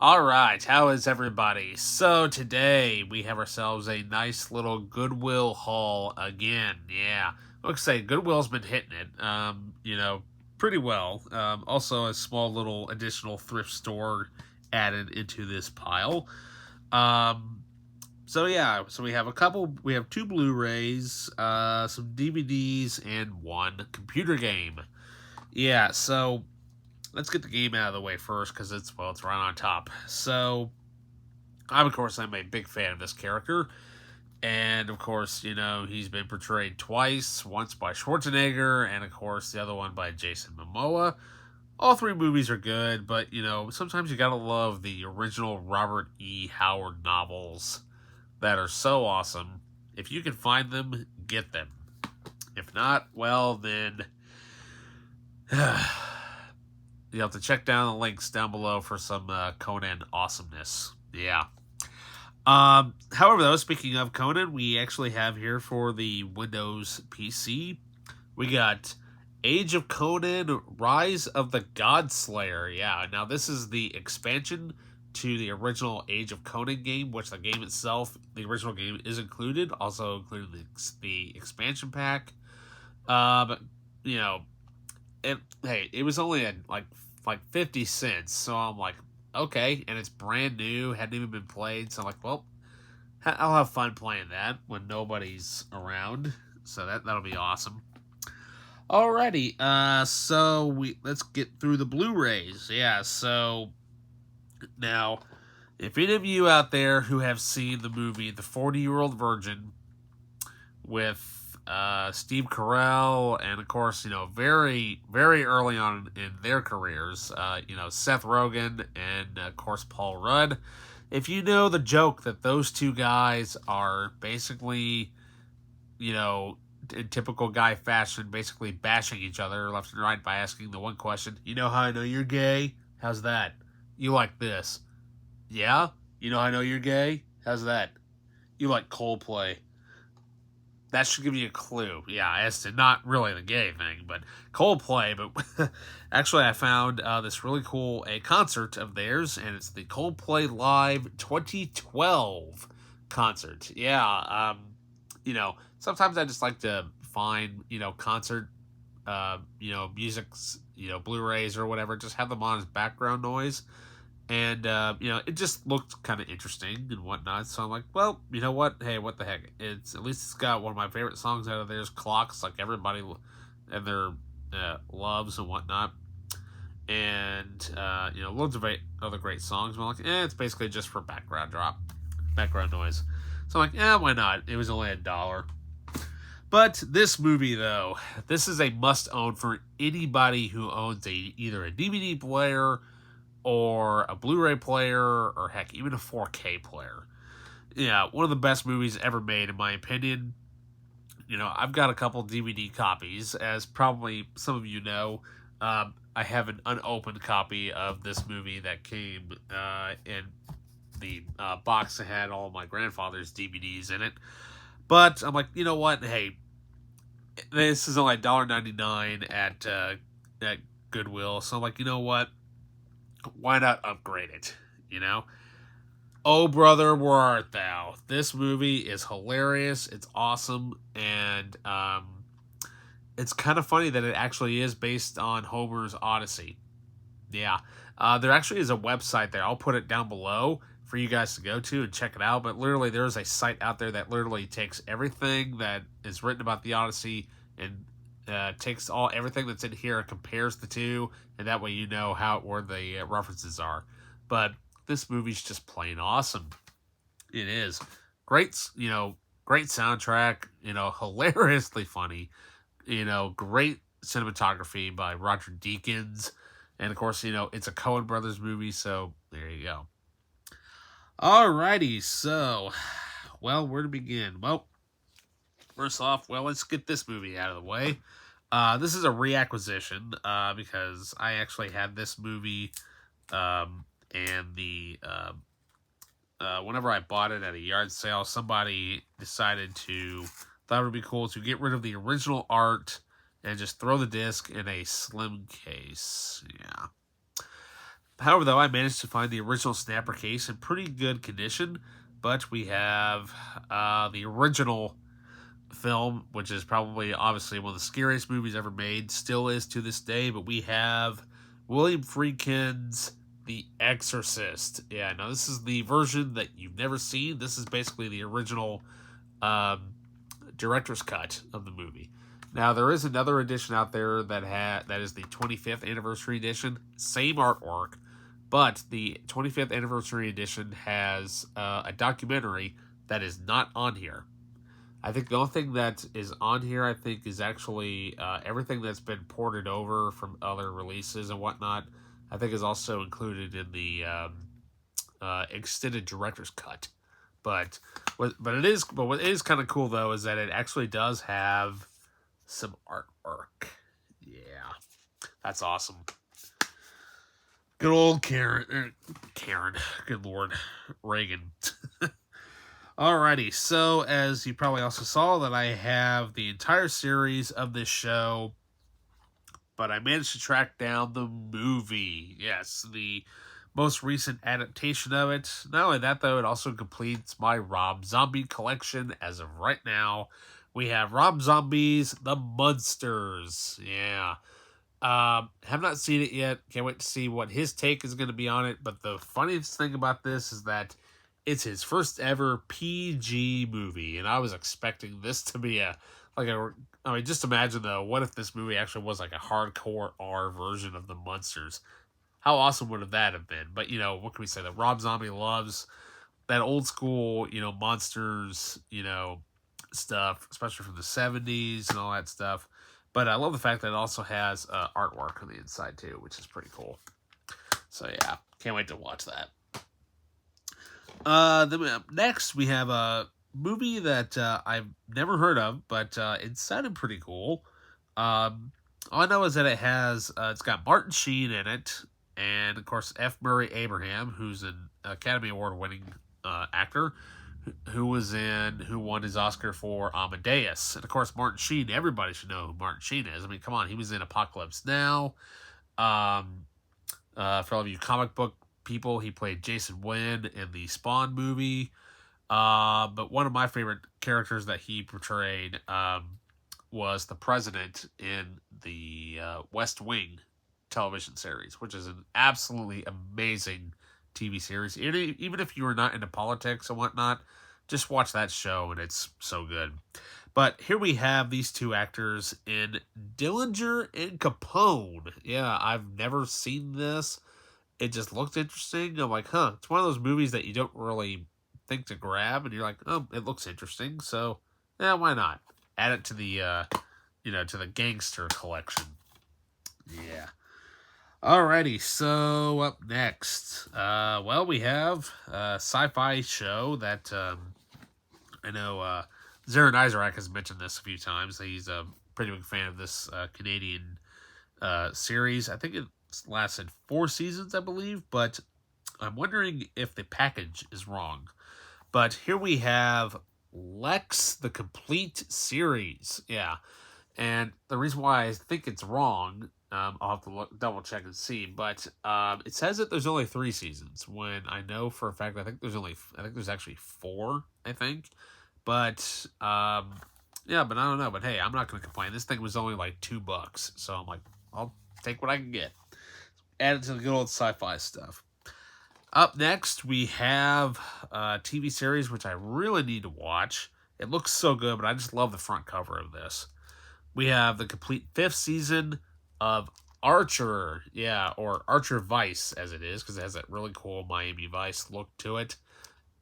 Alright, how is everybody? So today we have ourselves a nice little Goodwill haul again. Yeah. Like I say, Goodwill's been hitting it, pretty well. Also a small little additional thrift store added into this pile. Um, so we have two Blu-rays, some DVDs, and one computer game. Yeah, so let's get the game out of the way first because it's right on top. So I'm a big fan of this character, and of course he's been portrayed twice, once by Schwarzenegger, and of course the other one by Jason Momoa. All three movies are good, but sometimes you gotta love the original Robert E. Howard novels that are so awesome. If you can find them, get them. If not, well then. You have to check down the links down below for some Conan awesomeness. Yeah. However, though, speaking of Conan, we actually have here for the Windows PC, we got Age of Conan, Rise of the Godslayer. Yeah, now this is the expansion to the original Age of Conan game, which the game itself, the original game, is included, also including the expansion pack. But, you know, it was only at like 50 cents, so I'm like, okay, and it's brand new, hadn't even been played, so I'm like, well, I'll have fun playing that when nobody's around, so that'll be awesome. Alrighty, so let's get through the Blu-rays. Yeah, so now, if any of you out there who have seen the movie The 40-Year-Old Virgin with Steve Carell, and of course, very, very early on in their careers, Seth Rogen and of course Paul Rudd. If you know the joke that those two guys are basically, in typical guy fashion, basically bashing each other left and right by asking the one question, you know how I know you're gay? How's that? You like this? Yeah? You know how I know you're gay? How's that? You like Coldplay? That should give you a clue. Yeah, as to not really the gay thing, but Coldplay. But actually, I found this really cool a concert of theirs, and it's the Coldplay Live 2012 concert. Yeah, sometimes I just like to find concert, music's Blu-rays or whatever, just have them on as background noise. And, it just looked kind of interesting and whatnot. So I'm like, well, you know what? Hey, what the heck? At least it's got one of my favorite songs out of theirs, Clocks, like everybody and their loves and whatnot. And, loads of other great songs. But I'm like, it's basically just for background noise. So I'm like, why not? It was only $1. But this movie, though, this is a must-own for anybody who owns either a DVD player or a Blu-ray player, or heck, even a 4K player. Yeah, one of the best movies ever made, in my opinion. I've got a couple DVD copies, as probably some of you know. I have an unopened copy of this movie that came in the box that had all of my grandfather's DVDs in it. But I'm like, you know what? Hey, this is only $1.99 at Goodwill, so I'm like, you know what? Why not upgrade it? Oh brother, where art thou? This movie is hilarious. It's awesome, and it's kind of funny that it actually is based on Homer's Odyssey. Yeah, there actually is a website there. I'll put it down below for you guys to go to and check it out. But literally, there's a site out there that literally takes everything that is written about the Odyssey and takes everything that's in here and compares the two, and that way you know where the references are. But this movie's just plain awesome. It is great, great soundtrack, hilariously funny, great cinematography by Roger Deakins, and of course, it's a Coen Brothers movie, so there you go. Alrighty, so, well, where to begin? Well, first off, let's get this movie out of the way. This is a reacquisition because I actually had this movie, and whenever I bought it at a yard sale, somebody decided thought it would be cool to get rid of the original art and just throw the disc in a slim case. Yeah. However, though, I managed to find the original snapper case in pretty good condition, but we have the original film, which is probably obviously one of the scariest movies ever made, still is to this day, but we have William Friedkin's The Exorcist. Yeah, now this is the version that you've never seen. This is basically the original um, director's cut of the movie. Now there is another edition out there that is the 25th anniversary edition, same artwork, but the 25th anniversary edition has a documentary that is not on here. I think the only thing that is on here, I think, is actually everything that's been ported over from other releases and whatnot. I think is also included in the extended director's cut. But what is kind of cool though is that it actually does have some artwork. Yeah, that's awesome. Good old Karen. Good Lord, Reagan. Alrighty, so as you probably also saw that I have the entire series of this show, but I managed to track down the movie. Yes, the most recent adaptation of it. Not only that, though, it also completes my Rob Zombie collection as of right now. We have Rob Zombie's The Munsters. Yeah. Have not seen it yet. Can't wait to see what his take is going to be on it. But the funniest thing about this is that it's his first ever PG movie, and I was expecting this to be just imagine though, what if this movie actually was like a hardcore R version of The Munsters? How awesome would that have been? But, what can we say? That Rob Zombie loves that old school, monsters, stuff, especially from the 70s and all that stuff. But I love the fact that it also has artwork on the inside too, which is pretty cool. So yeah, can't wait to watch that. Then next we have a movie that I've never heard of, but it sounded pretty cool. All I know is that it's got Martin Sheen in it, and of course F. Murray Abraham, who's an Academy Award winning actor, who won his Oscar for Amadeus. And of course Martin Sheen, everybody should know who Martin Sheen is. I mean, come on, he was in Apocalypse Now. For all of you comic book people, he played Jason Wynn in the Spawn movie. But one of my favorite characters that he portrayed was the president in the West Wing television series, which is an absolutely amazing TV series. Even if you are not into politics and whatnot, just watch that show and it's so good. But here we have these two actors in Dillinger and Capone. Yeah, I've never seen this. It just looked interesting. I'm like, it's one of those movies that you don't really think to grab, and you're like, oh, it looks interesting, so yeah, why not? Add it to the to the gangster collection. Yeah. Alrighty, so up next, we have a sci-fi show that I know Zaran Isaac has mentioned this a few times. He's a pretty big fan of this Canadian series. I think it's lasted 4 seasons, I believe, but I'm wondering if the package is wrong. But here we have Lex, the complete series. Yeah. And the reason why I think it's wrong, I'll have to double check and see, but it says that there's only 3 seasons, when I know for a fact I think there's actually 4, I think. But yeah, but I don't know. But hey, I'm not going to complain. This thing was only like $2, so I'm like, I'll take what I can get. Add it to the good old sci-fi stuff. Up next, we have a TV series which I really need to watch. It looks so good, but I just love the front cover of this. We have the complete 5th season of Archer. Yeah, or Archer Vice, as it is, because it has that really cool Miami Vice look to it.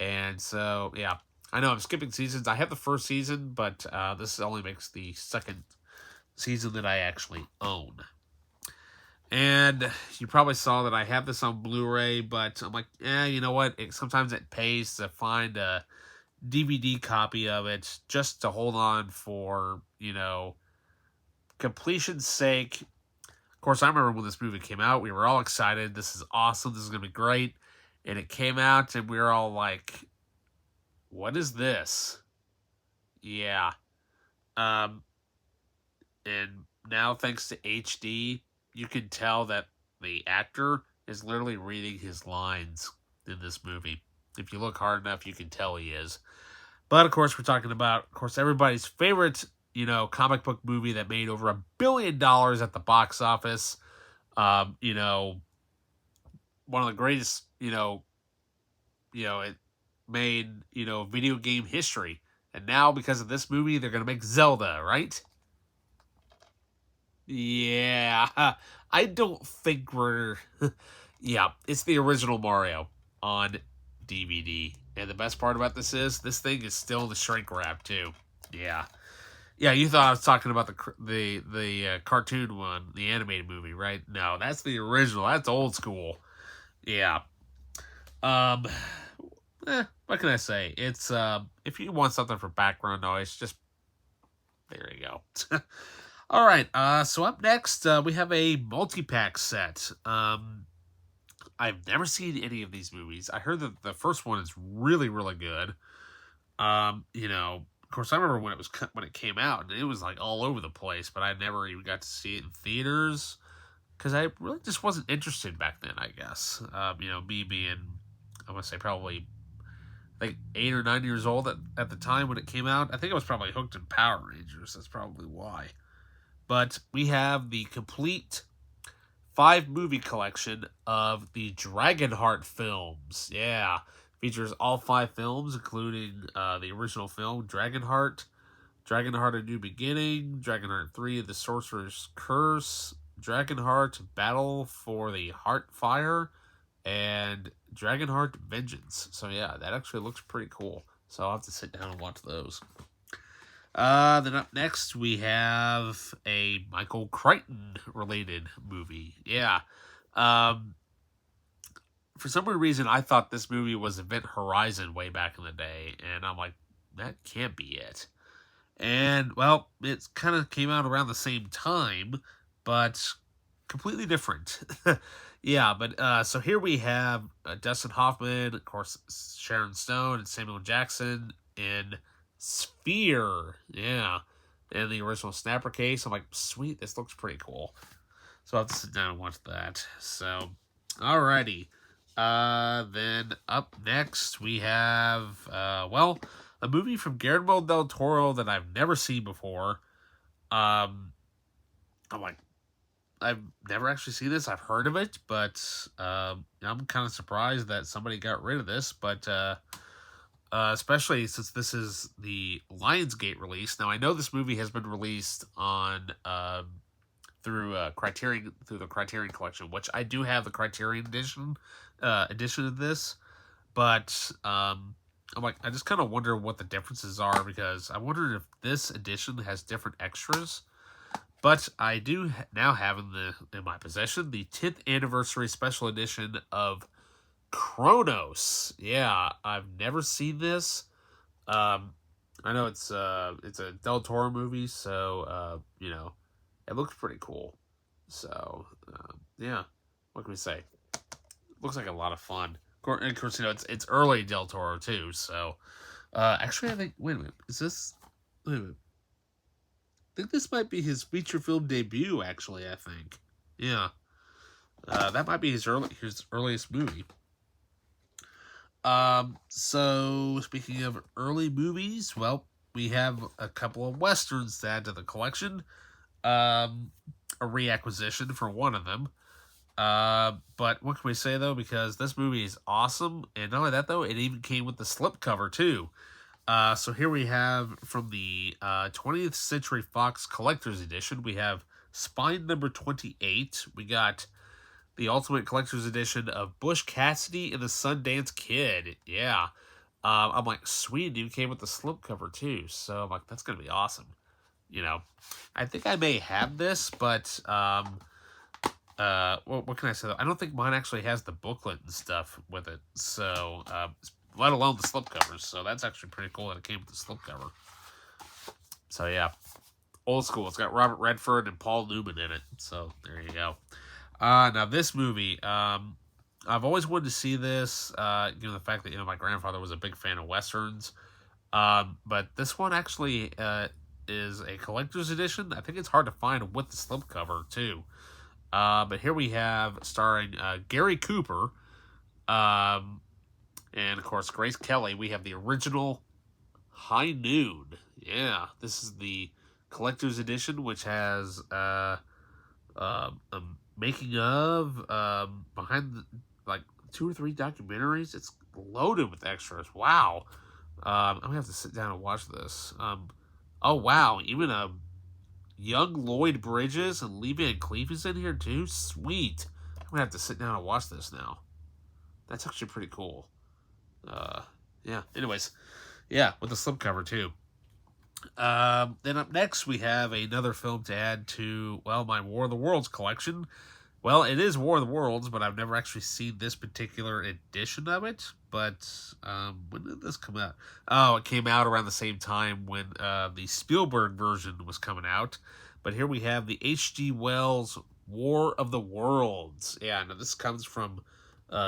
And so, yeah. I know I'm skipping seasons. I have the 1st season, but this only makes the 2nd season that I actually own. And you probably saw that I have this on Blu-ray, but I'm like, you know what? Sometimes it pays to find a DVD copy of it just to hold on for, completion's sake. Of course, I remember when this movie came out, we were all excited. This is awesome. This is going to be great. And it came out, and we were all like, what is this? Yeah. And now, thanks to HD, you can tell that the actor is literally reading his lines in this movie. If you look hard enough, you can tell he is. But of course, we're talking about, of course, everybody's favorite, comic book movie that made over $1 billion at the box office. You know, one of the greatest, it made, video game history. And now, because of this movie, they're going to make Zelda, right? Yeah, I don't think we're. Yeah, it's the original Mario on DVD. And the best part about this thing is still in the shrink wrap, too. Yeah. Yeah, you thought I was talking about the cartoon one, the animated movie, right? No, that's the original. That's old school. Yeah. Um, what can I say? It's if you want something for background noise, just there you go. All right. So up next, we have a multi-pack set. I've never seen any of these movies. I heard that the first one is really, really good. Of course, I remember when it came out, and it was like all over the place. But I never even got to see it in theaters because I really just wasn't interested back then. I guess, me being, I want to say probably like 8 or 9 years old at the time when it came out. I think I was probably hooked in Power Rangers. That's probably why. But we have the complete 5-movie collection of the Dragonheart films. Yeah. Features all 5 films, including the original film, Dragonheart, Dragonheart A New Beginning, Dragonheart 3, The Sorcerer's Curse, Dragonheart Battle for the Heartfire, and Dragonheart Vengeance. So yeah, that actually looks pretty cool. So I'll have to sit down and watch those. Then up next we have a Michael Crichton related movie. Yeah. For some weird reason, I thought this movie was Event Horizon way back in the day, and I'm like, that can't be it. And, well, it kind of came out around the same time, but completely different. Yeah, but so here we have Dustin Hoffman, of course, Sharon Stone, and Samuel Jackson in Sphere. Yeah. And the original Snapper case. I'm like, sweet, this looks pretty cool. So I'll have to sit down and watch that. So, alrighty. Then up next we have, a movie from Guillermo del Toro that I've never seen before. I'm like, I've never actually seen this. I've heard of it, but I'm kind of surprised that somebody got rid of this. But especially since this is the Lionsgate release. Now I know this movie has been released on through the Criterion Collection, which I do have the Criterion edition of this, but I'm like, I just kind of wonder what the differences are, because I wonder if this edition has different extras. But I do now have in my possession the 10th anniversary special edition of Kronos. Yeah, I've never seen this. I know it's a Del Toro movie, so it looks pretty cool. So yeah, what can we say? Looks like a lot of fun. And of course, it's early Del Toro too. So actually, I think, wait a minute, wait a minute. I think this might be his feature film debut. Actually, I think, yeah, that might be his earliest movie. So speaking of early movies, well, we have a couple of westerns to add to the collection. A reacquisition for one of them. But what can we say though? Because this movie is awesome, and not only that though, it even came with the slipcover too. So here we have from the 20th Century Fox Collector's Edition, we have Spine number 28. We got the Ultimate Collector's Edition of Bush Cassidy and the Sundance Kid. Yeah. I'm like, sweet, dude, came with the slipcover too. So I'm like, that's going to be awesome. I think I may have this, but what can I say though? I don't think mine actually has the booklet and stuff with it. So, let alone the slipcovers. So that's actually pretty cool that it came with the slipcover. So yeah, old school. It's got Robert Redford and Paul Newman in it. So there you go. Now this movie, I've always wanted to see this, given the fact that, my grandfather was a big fan of Westerns. But this one actually, is a collector's edition. I think it's hard to find with the slipcover too. But here we have starring Gary Cooper, and of course Grace Kelly. We have the original High Noon. Yeah, this is the collector's edition, which has a making of, behind the, like 2 or 3 documentaries. It's loaded with extras. Wow. I'm gonna have to sit down and watch this. Oh wow, even young Lloyd Bridges and Lee Van Cleef is in here too. Sweet. I'm gonna have to sit down and watch this now. That's actually pretty cool. Yeah. Anyways, yeah, with the slipcover too. Then up next we have another film to add to, well, my War of the Worlds collection. Well, it is War of the Worlds, but I've never actually seen this particular edition of it. But when did this come out? Oh, it came out around the same time when the Spielberg version was coming out. But here we have the H.G. Wells War of the Worlds. Yeah, now this comes from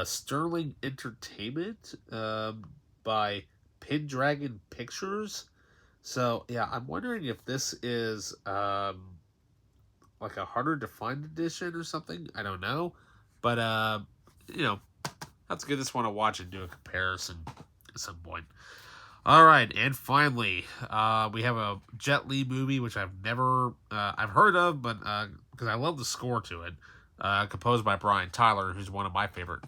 Sterling Entertainment, by Pendragon Pictures. So, yeah, I'm wondering if this is like a harder to find edition or something. I don't know. But, you know, let's give this one a watch and do a comparison at some point. All right, and finally, we have a Jet Li movie, which I've never, I've heard of, but because I love the score to it, composed by Brian Tyler, who's one of my favorite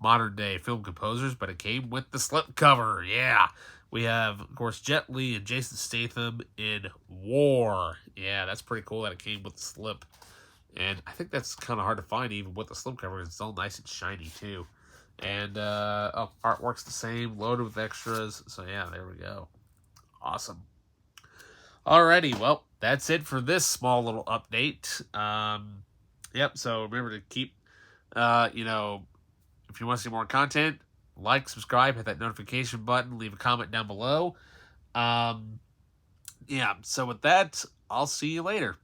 modern day film composers, but it came with the slipcover. Yeah. We have, of course, Jet Li and Jason Statham in War. Yeah, that's pretty cool that it came with the slip. And I think that's kind of hard to find even with the slipcover. It's all nice and shiny, too. And, artwork's the same, loaded with extras. So, yeah, there we go. Awesome. Alrighty, well, that's it for this small little update. Yep, so remember to keep, if you want to see more content, like, subscribe, hit that notification button, leave a comment down below. Yeah, so with that, I'll see you later.